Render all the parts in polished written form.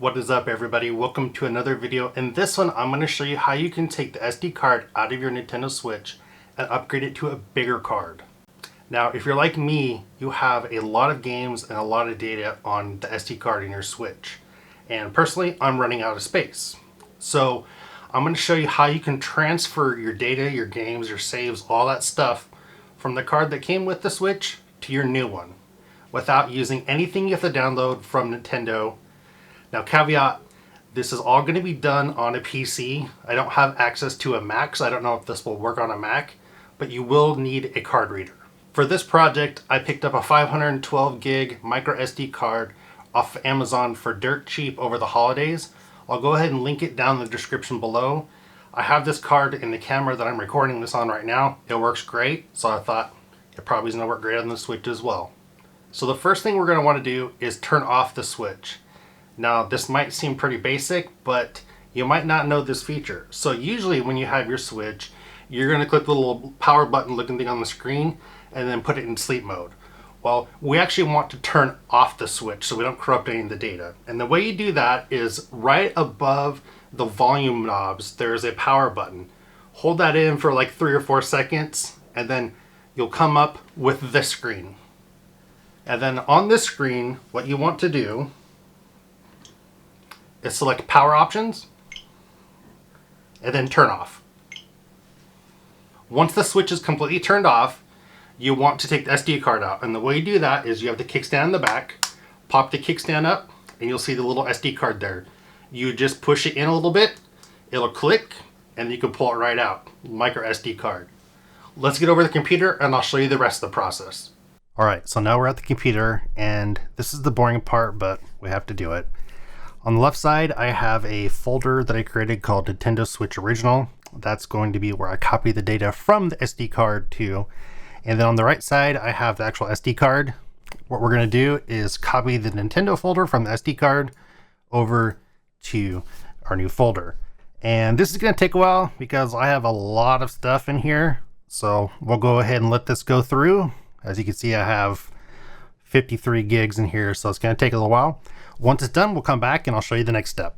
What is up, everybody? Welcome to another video. In this one, I'm going to show you how you can take the SD card out of your Nintendo Switch and upgrade it to a bigger card. Now, if you're like me, you have a lot of games and a lot of data on the SD card in your Switch. And personally, I'm running out of space. So I'm going to show you how you can transfer your data, your games, your saves, all that stuff from the card that came with the Switch to your new one without using anything you have to download from Nintendo. Now, caveat, this is all going to be done on a PC. I don't have access to a Mac, so I don't know if this will work on a Mac, but you will need a card reader. For this project, I picked up a 512 gig micro SD card off of Amazon for dirt cheap over the holidays. I'll go ahead and link it down in the description below. I have this card in the camera that I'm recording this on right now. It works great, so I thought it probably is going to work great on the Switch as well. So the first thing we're going to want to do is turn off the Switch. Now, this might seem pretty basic, but you might not know this feature. So usually when you have your Switch, you're going to click the little power button looking thing on the screen and then put it in sleep mode. Well, we actually want to turn off the Switch so we don't corrupt any of the data. And the way you do that is right above the volume knobs, there's a power button. Hold that in for like 3 or 4 seconds, and then you'll come up with this screen. And then on this screen, what you want to do is select power options and then turn off. Once the Switch is completely turned off, you want to take the SD card out. And the way you do that is you have the kickstand in the back, pop the kickstand up, and you'll see the little SD card there. You just push it in a little bit, it'll click, and you can pull it right out. Micro SD card. Let's get over to the computer and I'll show you the rest of the process. Alright, so now we're at the computer, and this is the boring part, but we have to do it. On the left side, I have a folder that I created called Nintendo Switch Original. That's going to be where I copy the data from the SD card to. And then on the right side, I have the actual SD card. What we're going to do is copy the Nintendo folder from the SD card over to our new folder. And this is going to take a while because I have a lot of stuff in here. So we'll go ahead and let this go through. As you can see, I have 53 gigs in here, so it's going to take a little while. Once it's done, we'll come back and I'll show you the next step.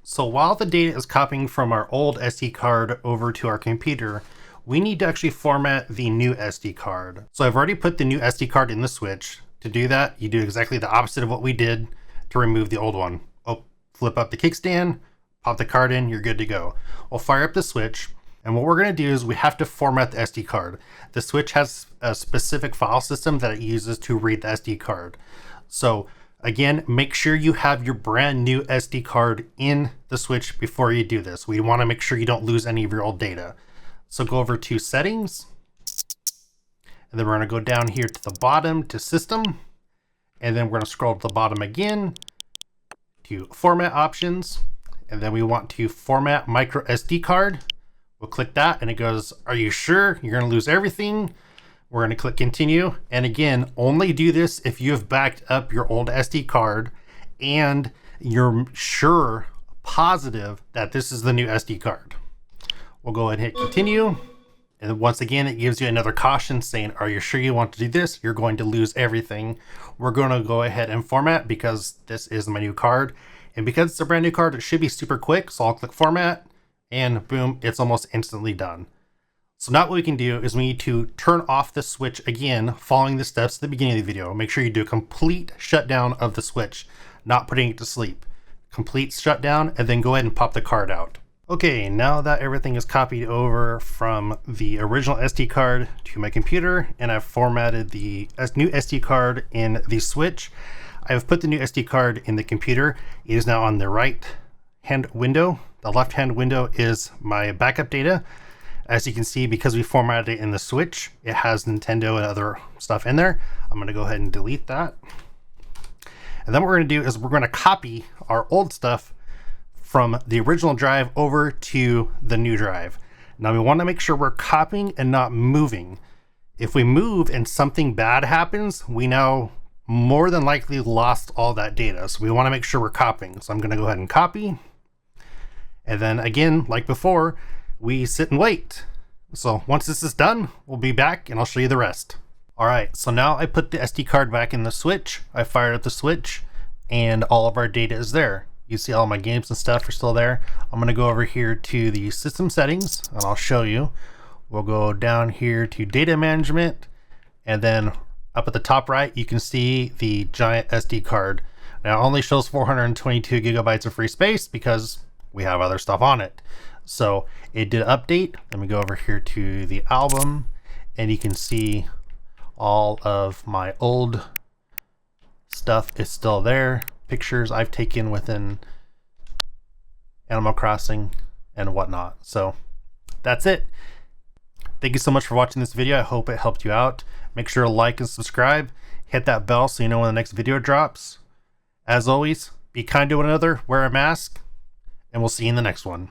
So while the data is copying from our old SD card over to our computer, we need to actually format the new SD card. So I've already put the new SD card in the Switch. To do that, you do exactly the opposite of what we did to remove the old one. Oh, flip up the kickstand, pop the card in, you're good to go. We'll fire up the Switch, and what we're going to do is we have to format the SD card. The Switch has a specific file system that it uses to read the SD card. So again, make sure you have your brand new SD card in the Switch before you do this. We want to make sure you don't lose any of your old data. So go over to Settings, and then we're going to go down here to the bottom to System, and then we're going to scroll to the bottom again to Format Options, and then we want to Format Micro SD Card. We'll click that, and it goes, are you sure you're going to lose everything? We're going to click Continue, and again, only do this if you have backed up your old SD card and you're sure, positive that this is the new SD card. We'll go ahead and hit Continue, and once again, it gives you another caution saying, are you sure you want to do this? You're going to lose everything. We're going to go ahead and format because this is my new card, and because it's a brand new card, it should be super quick, so I'll click Format, and boom, it's almost instantly done. So now what we can do is we need to turn off the Switch again, following the steps at the beginning of the video. Make sure you do a complete shutdown of the Switch, not putting it to sleep. Complete shutdown, and then go ahead and pop the card out. Okay, now that everything is copied over from the original SD card to my computer, and I've formatted the new SD card in the Switch, I've put the new SD card in the computer. It is now on the right hand window. The left hand window is my backup data. As you can see, because we formatted it in the Switch, it has Nintendo and other stuff in there. I'm going to go ahead and delete that. And then what we're going to do is we're going to copy our old stuff from the original drive over to the new drive. Now we want to make sure we're copying and not moving. If we move and something bad happens, we now more than likely lost all that data. So we want to make sure we're copying. So I'm going to go ahead and copy. And then again, like before, we sit and wait. So once this is done, we'll be back and I'll show you the rest. All right, so now I put the SD card back in the Switch. I fired up the Switch and all of our data is there. You see all my games and stuff are still there. I'm going to go over here to the system settings and I'll show you. We'll go down here to data management, and then up at the top right you can see the giant SD card. Now it only shows 422 gigabytes of free space because we have other stuff on it. So it did update. Let me go over here to the album and you can see all of my old stuff is still there. Pictures I've taken within Animal Crossing and whatnot. So that's it. Thank you so much for watching this video. I hope it helped you out. Make sure to like and subscribe. Hit that bell so you know when the next video drops. As always, be kind to one another, wear a mask, and we'll see you in the next one.